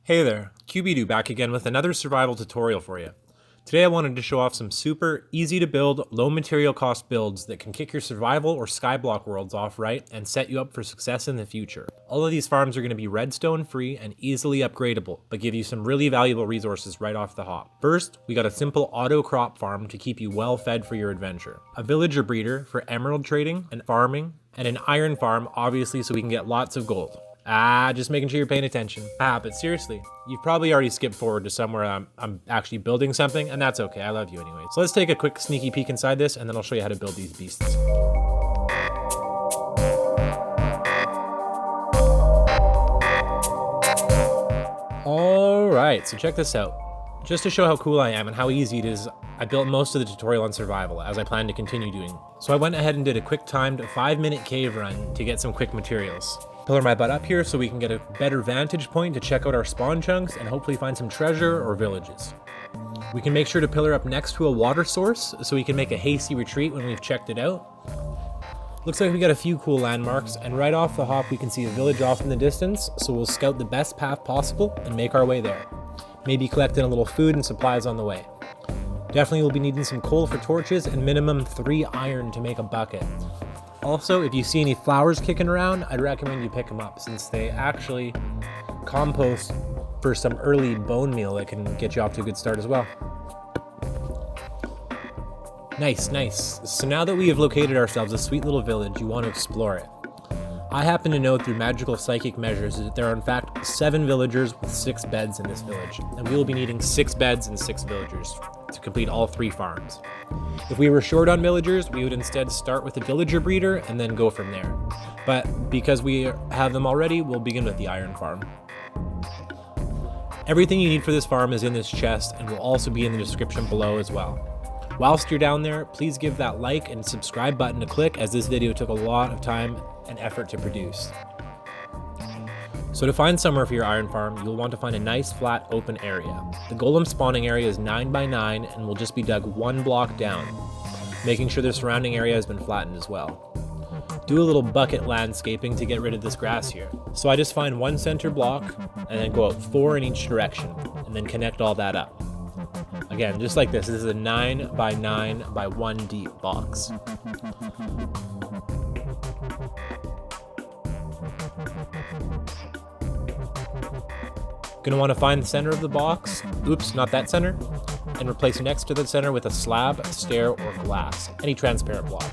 Hey there, Cubeydoo back again with another survival tutorial for you. Today I wanted to show off some super easy to build, low material cost builds that can kick your survival or skyblock worlds off right and set you up for success in the future. All of these farms are going to be redstone free and easily upgradable, but give you some really valuable resources right off the hop. First, we got a simple auto crop farm to keep you well fed for your adventure. A villager breeder for emerald trading and farming, and an iron farm obviously so we can get lots of gold. Just making sure you're paying attention. But seriously, you've probably already skipped forward to somewhere I'm actually building something, and that's okay, I love you anyway. So let's take a quick sneaky peek inside this, and then I'll show you how to build these beasts. Alright, so check this out. Just to show how cool I am and how easy it is, I built most of the tutorial on survival, as I plan to continue doing. So I went ahead and did a quick timed 5-minute cave run to get some quick materials. Pillar my butt up here so we can get a better vantage point to check out our spawn chunks and hopefully find some treasure or villages. We can make sure to pillar up next to a water source so we can make a hasty retreat when we've checked it out. Looks like we got a few cool landmarks, and right off the hop we can see a village off in the distance, so we'll scout the best path possible and make our way there. Maybe collect in a little food and supplies on the way. Definitely we'll be needing some coal for torches and minimum 3 iron to make a bucket. Also, if you see any flowers kicking around, I'd recommend you pick them up since they actually compost for some early bone meal that can get you off to a good start as well. Nice, nice. So now that we have located ourselves a sweet little village, you want to explore it. I happen to know through magical psychic measures that there are in fact 7 villagers with 6 beds in this village, and we will be needing 6 beds and 6 villagers to complete all 3 farms. If we were short on villagers, we would instead start with a villager breeder and then go from there. But because we have them already, we'll begin with the iron farm. Everything you need for this farm is in this chest and will also be in the description below as well. Whilst you're down there, please give that like and subscribe button a click, as this video took a lot of time and effort to produce. So to find somewhere for your iron farm, you'll want to find a nice flat open area. The golem spawning area is 9 by 9 and will just be dug 1 block down, making sure the surrounding area has been flattened as well. Do a little bucket landscaping to get rid of this grass here. So I just find 1 center block and then go out 4 in each direction and then connect all that up. Again, just like this is a 9 by 9 by 1 deep box. Gonna want to find the center of the box, oops, not that center, and replace next to the center with a slab, stair, or glass, any transparent block.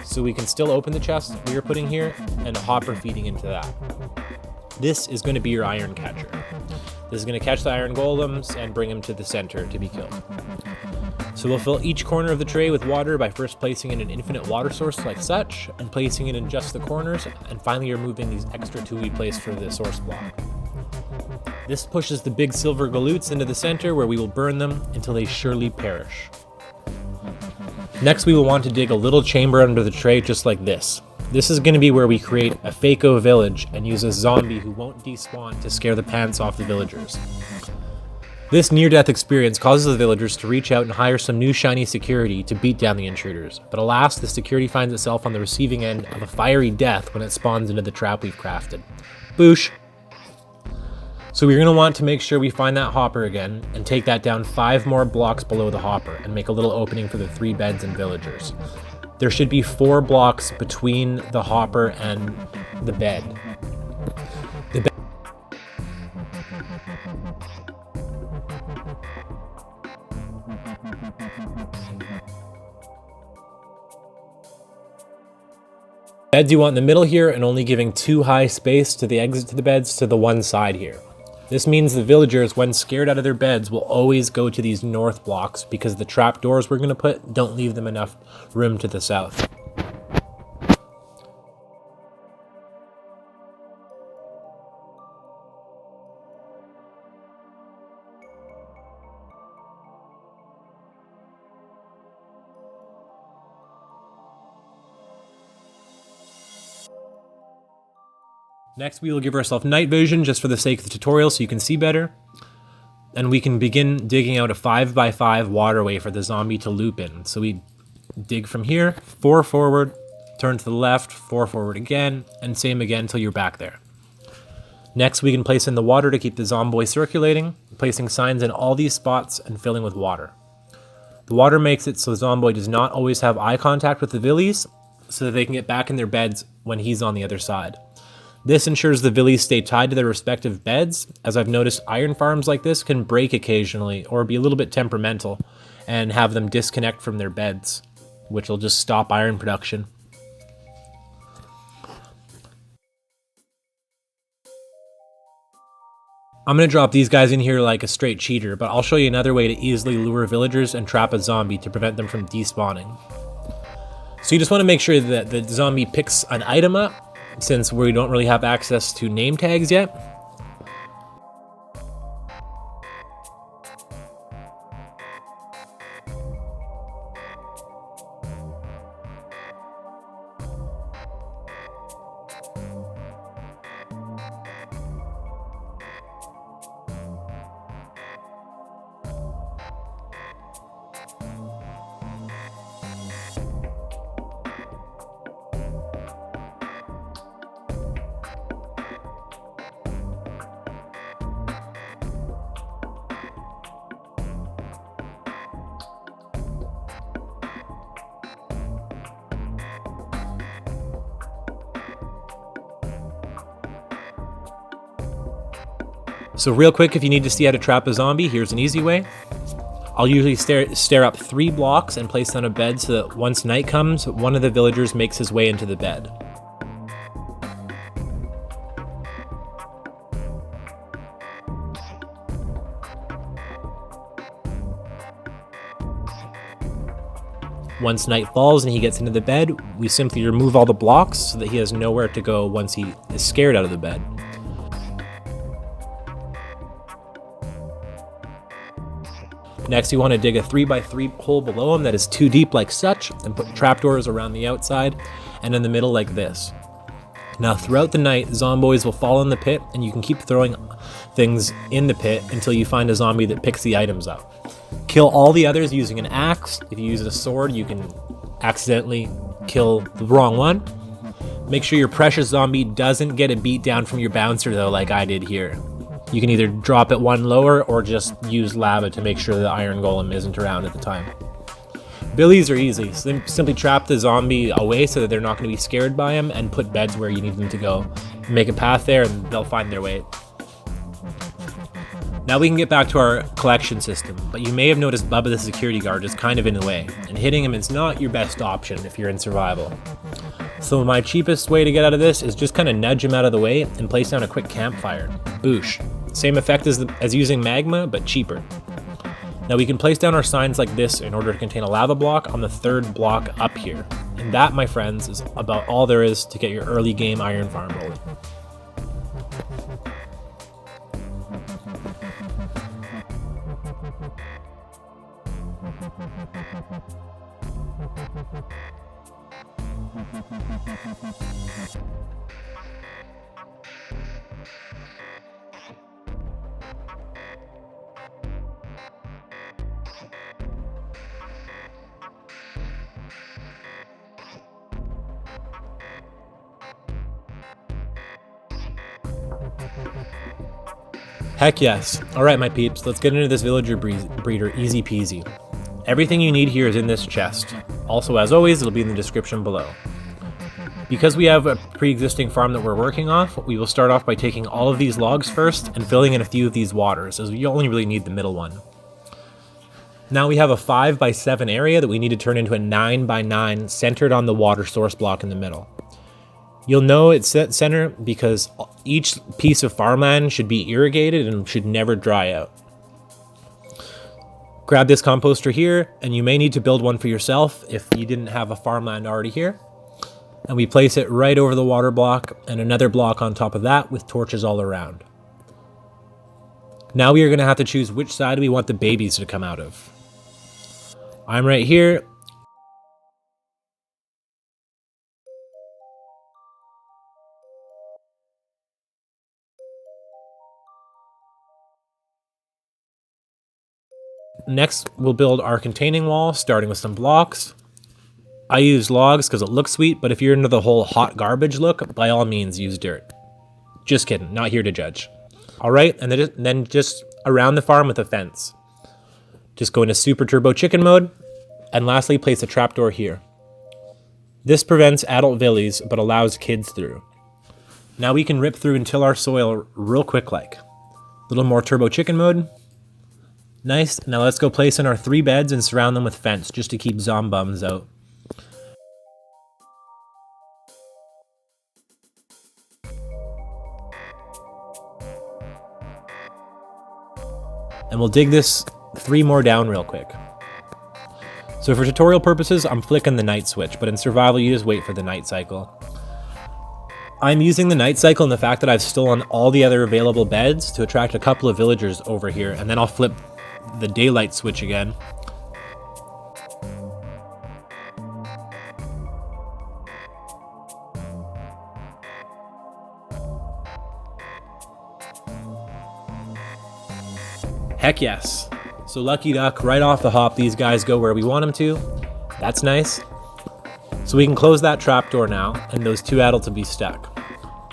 So we can still open the chest we are putting here and a hopper feeding into that. This is going to be your iron catcher. This is going to catch the iron golems and bring them to the center to be killed. So we'll fill each corner of the tray with water by first placing in an infinite water source like such, and placing it in just the corners, and finally removing these extra 2 we placed for the source block. This pushes the big silver galoots into the center where we will burn them until they surely perish. Next we will want to dig a little chamber under the tray just like this. This is going to be where we create a Fako village and use a zombie who won't despawn to scare the pants off the villagers. This near-death experience causes the villagers to reach out and hire some new shiny security to beat down the intruders, but alas, the security finds itself on the receiving end of a fiery death when it spawns into the trap we've crafted. Boosh! So we're going to want to make sure we find that hopper again and take that down 5 more blocks below the hopper and make a little opening for the 3 beds and villagers. There should be 4 blocks between the hopper and the bed. Beds you want in the middle here, and only giving 2 high space to the exit to the beds to the one side here. This means the villagers, when scared out of their beds, will always go to these north blocks because the trapdoors we're going to put don't leave them enough room to the south. Next, we will give ourselves night vision just for the sake of the tutorial so you can see better. And we can begin digging out a 5 by 5 waterway for the zombie to loop in. So we dig from here, 4 forward, turn to the left, 4 forward again, and same again until you're back there. Next, we can place in the water to keep the zomboid circulating, placing signs in all these spots and filling with water. The water makes it so the zomboid does not always have eye contact with the villys, so that they can get back in their beds when he's on the other side. This ensures the villys stay tied to their respective beds, as I've noticed iron farms like this can break occasionally or be a little bit temperamental and have them disconnect from their beds, which will just stop iron production. I'm going to drop these guys in here like a straight cheater, but I'll show you another way to easily lure villagers and trap a zombie to prevent them from despawning. So you just want to make sure that the zombie picks an item up, since we don't really have access to name tags yet. So real quick, if you need to see how to trap a zombie, here's an easy way. I'll usually stair up 3 blocks and place on a bed so that once night comes, one of the villagers makes his way into the bed. Once night falls and he gets into the bed, we simply remove all the blocks so that he has nowhere to go once he is scared out of the bed. Next, you want to dig a 3x3 hole below him that is too deep like such, and put trapdoors around the outside and in the middle like this. Now throughout the night, zomboids will fall in the pit, and you can keep throwing things in the pit until you find a zombie that picks the items up. Kill all the others using an axe. If you use a sword, you can accidentally kill the wrong one. Make sure your precious zombie doesn't get a beat down from your bouncer though, like I did here. You can either drop it 1 lower or just use lava to make sure the iron golem isn't around at the time. Villys are easy. Simply trap the zombie away so that they're not going to be scared by him, and put beds where you need them to go. Make a path there and they'll find their way. Now we can get back to our collection system, but you may have noticed Bubba the security guard is kind of in the way, and hitting him is not your best option if you're in survival. So my cheapest way to get out of this is just kind of nudge him out of the way and place down a quick campfire. Boosh. Same effect as using magma, but cheaper. Now we can place down our signs like this in order to contain a lava block on the 3rd block up here. And that, my friends, is about all there is to get your early game iron farm rolling. Heck yes. Alright my peeps, let's get into this villager breeder easy peasy. Everything you need here is in this chest. Also, as always, it'll be in the description below. Because we have a pre-existing farm that we're working off, we will start off by taking all of these logs first and filling in a few of these waters, as we only really need the middle one. Now we have a 5x7 area that we need to turn into a 9x9 centered on the water source block in the middle. You'll know it's set center because each piece of farmland should be irrigated and should never dry out. Grab this composter here, and you may need to build one for yourself if you didn't have a farmland already here. And we place it right over the water block and another block on top of that with torches all around. Now we are going to have to choose which side we want the babies to come out of. I'm right here. Next, we'll build our containing wall, starting with some blocks. I use logs because it looks sweet, but if you're into the whole hot garbage look, by all means use dirt. Just kidding, not here to judge. All right, and then just around the farm with a fence. Just go into super turbo chicken mode, and lastly, place a trapdoor here. This prevents adult villys, but allows kids through. Now we can rip through and till our soil real quick like. A little more turbo chicken mode. Nice, now let's go place in our 3 beds and surround them with fence, just to keep zombums out. And we'll dig this 3 more down real quick. So for tutorial purposes, I'm flicking the night switch, but in survival, you just wait for the night cycle. I'm using the night cycle and the fact that I've stolen all the other available beds to attract a couple of villagers over here, and then I'll flip the daylight switch again. Heck yes. So lucky duck, right off the hop, these guys go where we want them to. That's nice. So we can close that trapdoor now, and those 2 adults will be stuck.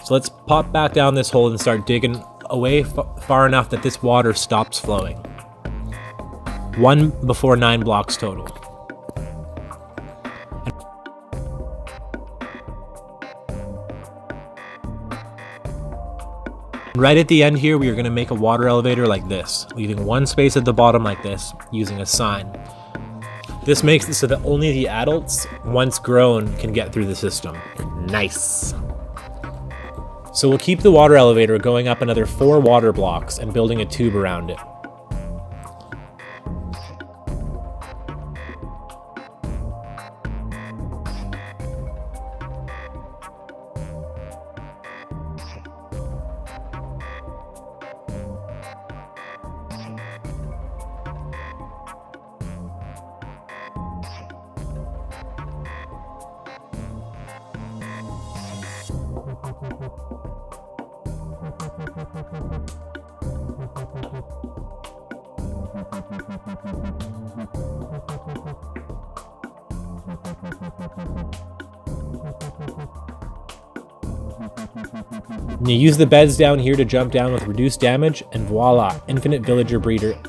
So let's pop back down this hole and start digging away far enough that this water stops flowing. 1 before 9 blocks total. Right at the end here, we are going to make a water elevator like this, leaving 1 space at the bottom like this, using a sign. This makes it so that only the adults, once grown, can get through the system. Nice. So we'll keep the water elevator going up another 4 water blocks and building a tube around it. You use the beds down here to jump down with reduced damage, and voila, infinite villager breeder.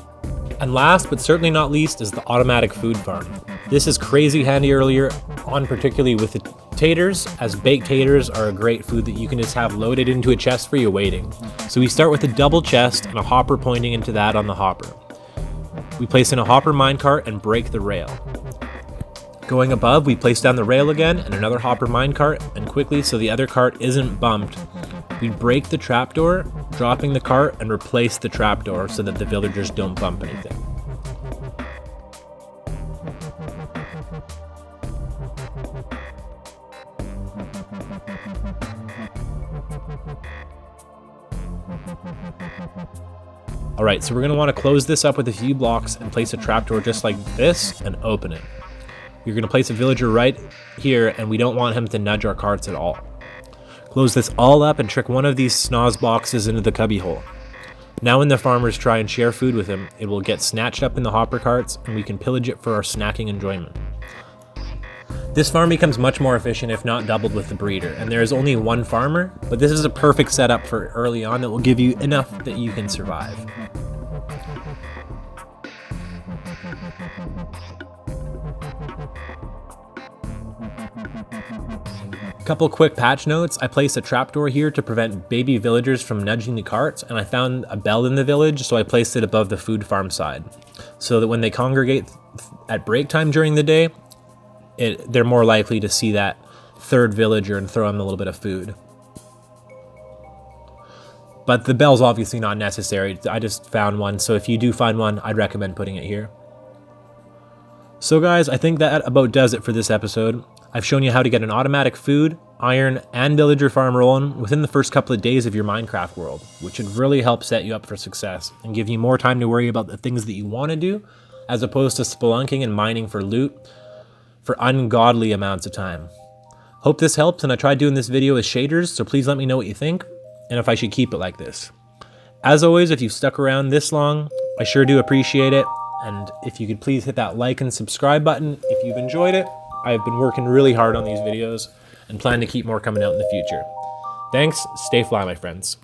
And last but certainly not least is the automatic food farm. This is crazy handy earlier on, particularly with the taters, as baked taters are a great food that you can just have loaded into a chest for you waiting. So we start with a double chest and a hopper pointing into that on the hopper. We place in a hopper minecart and break the rail. Going above, we place down the rail again and another hopper minecart, and quickly, so the other cart isn't bumped, we break the trapdoor, dropping the cart, and replace the trapdoor so that the villagers don't bump anything. Alright, so we're going to want to close this up with a few blocks and place a trapdoor just like this and open it. You're going to place a villager right here, and we don't want him to nudge our carts at all. Close this all up and trick one of these snoz boxes into the cubby hole. Now when the farmers try and share food with him, it will get snatched up in the hopper carts, and we can pillage it for our snacking enjoyment. This farm becomes much more efficient if not doubled with the breeder, and there is only 1 farmer, but this is a perfect setup for early on that will give you enough that you can survive. Couple quick patch notes. I placed a trapdoor here to prevent baby villagers from nudging the carts, and I found a bell in the village, so I placed it above the food farm side, so that when they congregate at break time during the day, they're more likely to see that 3rd villager and throw them a little bit of food. But the bell's obviously not necessary. I just found one, so if you do find one, I'd recommend putting it here. So guys, I think that about does it for this episode. I've shown you how to get an automatic food, iron, and villager farm rolling within the first couple of days of your Minecraft world, which should really help set you up for success and give you more time to worry about the things that you want to do, as opposed to spelunking and mining for loot for ungodly amounts of time. Hope this helps, and I tried doing this video with shaders, so please let me know what you think, and if I should keep it like this. As always, if you've stuck around this long, I sure do appreciate it, and if you could please hit that like and subscribe button if you've enjoyed it. I've been working really hard on these videos and plan to keep more coming out in the future. Thanks, stay fly, my friends.